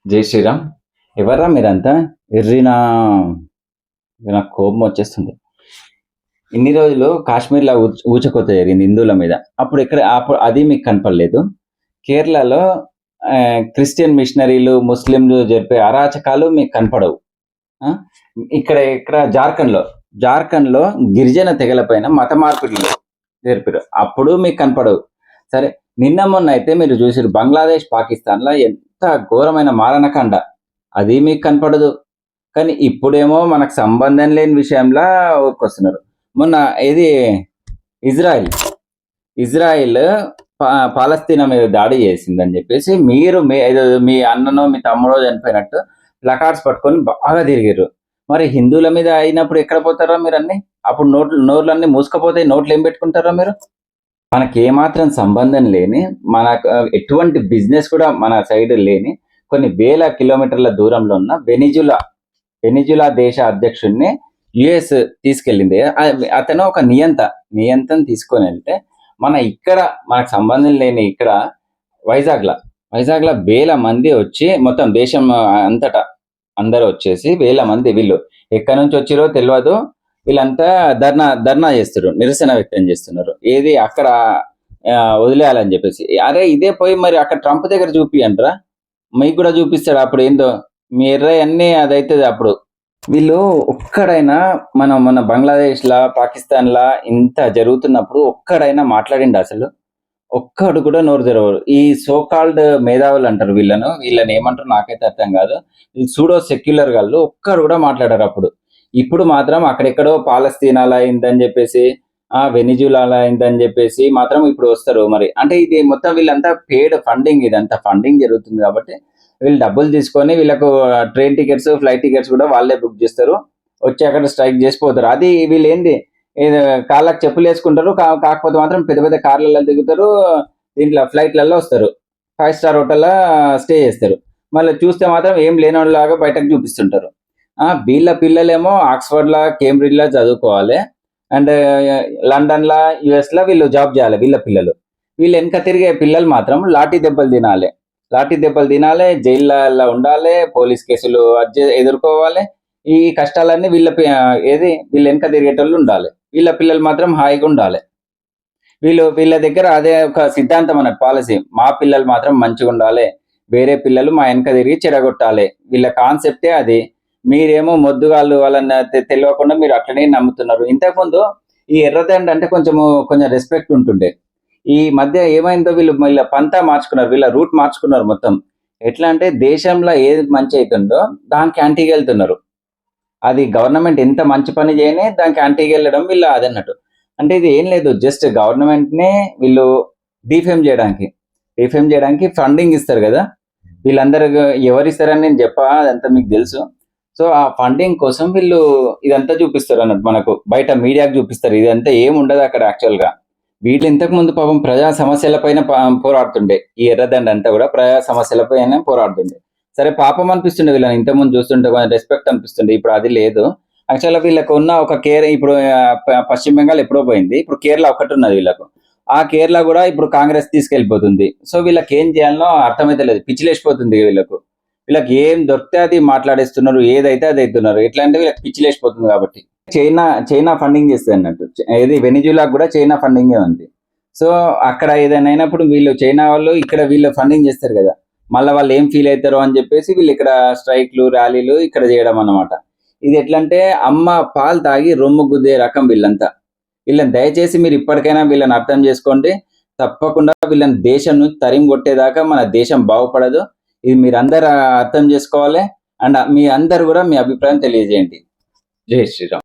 జై శ్రీరామ్. ఎవర్రా మీరంతా? ఎర్రినా నాకు కోపం వచ్చేస్తుంది. ఇన్ని రోజులు కాశ్మీర్‌లో ఊచకోత జరిగింది హిందువుల మీద. అప్పుడు అది మీకు కనపడలేదు. కేరళలో క్రిస్టియన్ మిషనరీలు, ముస్లింలు జరిపే అరాచకాలు మీకు కనపడవు. ఆ! ఇక్కడ జార్ఖండ్‌లో గిరిజన తెగల పైన మత మార్పిడులు జరిపారు. అప్పుడు మీకు కనపడవు. సరే, నిన్న మొన్న అయితే మీరు చూసిర్రు బంగ్లాదేశ్, పాకిస్తాన్‌ల ఎంత ఘోరమైన మారణకాండ. అది మీకు కనపడదు. కానీ ఇప్పుడేమో మనకు సంబంధం లేని విషయంలా ఊరికొస్తున్నారు. మొన్న ఇది ఇజ్రాయిల్, ఇజ్రాయిల్ పాలస్తీనా మీద దాడి చేసిందని చెప్పేసి మీరు ఏదో మీ అన్ననో మీ తమ్ముడో చనిపోయినట్టు ప్లకార్డ్స్ పట్టుకొని బాగా తిరిగిర్రు. మరి హిందువుల మీద అయినప్పుడు ఎక్కడ పోతారా మీరన్నీ? అప్పుడు నోర్లన్నీ మూసుకుపోతాయి. నోట్లు ఏం పెట్టుకుంటారా మీరు? మనకి ఏమాత్రం సంబంధం లేని, మనకు ఎటువంటి బిజినెస్ కూడా మన సైడ్ లేని కొన్ని వేల కిలోమీటర్ల దూరంలో ఉన్న వెనిజులా దేశ అధ్యక్షుడిని యుఎస్ తీసుకెళ్ళింది. అతను ఒక నియంతను తీసుకొని వెళ్తే మనకు సంబంధం లేని ఇక్కడ వైజాగ్‌ల వేల మంది వచ్చి మొత్తం దేశం అంతటా అందరూ వచ్చేసి వేల మంది, వీళ్ళు ఎక్కడి నుంచి వచ్చిరో తెలియదు, వీళ్ళంతా ధర్నా చేస్తున్నారు, నిరసన వ్యక్తం చేస్తున్నారు. ఏది అక్కడ వదిలేయాలని చెప్పేసి. అరే ఇదే పోయి మరి అక్కడ ట్రంప్ దగ్గర చూపియండిరా, మీకు కూడా చూపిస్తాడు. అప్పుడు ఏందో మీ అన్నీ అదైతుంది. అప్పుడు వీళ్ళు ఒక్కడైనా మన బంగ్లాదేశ్‌లా, పాకిస్తాన్‌లా ఇంత జరుగుతున్నప్పుడు ఒక్కడైనా మాట్లాడిండు అసలు? ఒక్కడు కూడా నోరు తెరవరు. ఈ సో కాల్డ్ మేధావులు అంటారు వీళ్ళని ఏమంటారు నాకైతే అర్థం కాదు. సూడో సెక్యులర్ గాళ్ళు ఒక్కడు కూడా మాట్లాడరు అప్పుడు. ఇప్పుడు మాత్రం అక్కడెక్కడో పాలస్తీనాలా అయిందని చెప్పేసి, వెనిజులాలా అయిందని చెప్పేసి మాత్రం ఇప్పుడు వస్తారు. మరి అంటే ఇది మొత్తం వీళ్ళంతా పెయిడ్ ఫండింగ్, ఇదంతా ఫండింగ్ జరుగుతుంది కాబట్టి వీళ్ళు డబ్బులు తీసుకొని వీళ్ళకు ట్రైన్ టికెట్స్, ఫ్లైట్ టికెట్స్ కూడా వాళ్ళే బుక్ చేస్తారు. వచ్చి అక్కడ స్ట్రైక్ చేసిపోతారు. అది వీళ్ళేంది కాళ్ళకి చెప్పులు వేసుకుంటారు. కాకపోతే మాత్రం పెద్ద పెద్ద కార్లలో దిగుతారు, దీంట్లో ఫ్లైట్లలో వస్తారు, 5 స్టార్ హోటల్లో స్టే చేస్తారు. మళ్ళీ చూస్తే మాత్రం ఏం లేనిలాగా బయటకు చూపిస్తుంటారు. వీళ్ళ పిల్లలేమో ఆక్స్ఫర్డ్‌లా, కేంబ్రిడ్జ్‌లా చదువుకోవాలి. అండ్ లండన్‌లా, యూఎస్‌లా వీళ్ళు జాబ్ చేయాలి వీళ్ళ పిల్లలు. వీళ్ళు వెనక తిరిగే పిల్లలు మాత్రం లాఠీ దెబ్బలు తినాలి, జైళ్ళలో ఉండాలి, పోలీస్ కేసులు ఎదుర్కోవాలి. ఈ కష్టాలన్నీ వీళ్ళ వెనక తిరిగేటోళ్ళు ఉండాలి. వీళ్ళ పిల్లలు మాత్రం హాయిగా ఉండాలి. వీళ్ళ దగ్గర అదే ఒక సిద్ధాంతం అన్నట్టు, పాలసీ. మా పిల్లలు మాత్రం మంచిగా ఉండాలి, వేరే పిల్లలు మా వెనక తిరిగి చెడగొట్టాలి. వీళ్ళ కాన్సెప్టే అది. మీరేమో మొద్దుగాళ్ళు, వాళ్ళని తెలియకుండా మీరు అట్లనే నమ్ముతున్నారు. ఇంతకుముందు ఈ ఎర్రదండ అంటే కొంచెం రెస్పెక్ట్ ఉంటుండే. ఈ మధ్య ఏమైందో వీళ్ళ పంతా మార్చుకున్నారు, వీళ్ళ రూట్ మార్చుకున్నారు మొత్తం. ఎట్లా అంటే దేశంలో ఏది మంచి అవుతుందో దానికి యాంటీగా వెళ్తున్నారు. అది గవర్నమెంట్ ఎంత మంచి పని చేయని దానికి యాంటీగా వెళ్ళడం వీళ్ళు అదన్నట్టు. అంటే ఇది ఏం లేదు, జస్ట్ గవర్నమెంట్‌నే వీళ్ళు డిఫేమ్ చేయడానికి ఫండింగ్ ఇస్తారు కదా! వీళ్ళందరూ ఎవరిస్తారని నేను చెప్పా, అదంతా మీకు తెలుసు. సో, ఆ ఫండింగ్ కోసం వీళ్ళు ఇదంతా చూపిస్తారు అన్నట్టు, మనకు బయట మీడియాకు చూపిస్తారు. ఇదంతా ఏముండదు అక్కడ యాక్చువల్‌గా. వీళ్ళు ఇంతకుముందు పాపం ప్రజా సమస్యల పైన పోరాడుతుండే. ఈ ఎర్రదండ అంతా కూడా ప్రజా సమస్యల పైన పోరాడుతుండే. సరే, పాపం అనిపిస్తుండే వీళ్ళని ఇంతకుముందు చూస్తుంటే, కొంచెం రెస్పెక్ట్ అనిపిస్తుండే. ఇప్పుడు అది లేదు. యాక్చువల్‌గా వీళ్ళకు ఉన్న ఒక కేర్ ఇప్పుడు పశ్చిమ బెంగాల్ ఎప్పుడో పోయింది. ఇప్పుడు కేరళ ఒకటున్నది వీళ్ళకు. ఆ కేరళ కూడా ఇప్పుడు కాంగ్రెస్ తీసుకెళ్ళిపోతుంది. సో, వీళ్ళకేం చేయాలనో అర్థమైతలేదు. పిచ్చిలేసిపోతుంది వీళ్ళకు. వీళ్ళకి ఏం దొరికితే అది మాట్లాడేస్తున్నారు. ఏదైతే అది అయితున్నారు. ఎట్లా అంటే వీళ్ళకి పిచ్చిలేసిపోతుంది కాబట్టి. చైనా ఫండింగ్ చేస్తుంది అన్నట్టు. ఏది వెనిజులాకు కూడా చైనా ఫండింగే ఉంది. సో, అక్కడ ఏదైనా అయినప్పుడు చైనా వాళ్ళు ఇక్కడ వీళ్ళు ఫండింగ్ చేస్తారు కదా! మళ్ళా వాళ్ళు ఏం ఫీల్ అవుతారో అని చెప్పేసి వీళ్ళు ఇక్కడ స్ట్రైక్‌లు, ర్యాలీలు ఇక్కడ చేయడం అన్నమాట. ఇది ఎట్లంటే అమ్మ పాలు తాగి రొమ్ము గుద్దే రకం వీళ్ళంతా. వీళ్ళని దయచేసి మీరు ఇప్పటికైనా వీళ్ళని అర్థం చేసుకోండి. తప్పకుండా వీళ్ళని దేశం నుంచి తరిమి కొట్టేదాకా మన దేశం బాగుపడదు. ఇది మీరందరూ అర్థం చేసుకోవాలి. అండ్ మీ అందరూ కూడా మీ అభిప్రాయం తెలియజేయండి. జై శ్రీరామ్.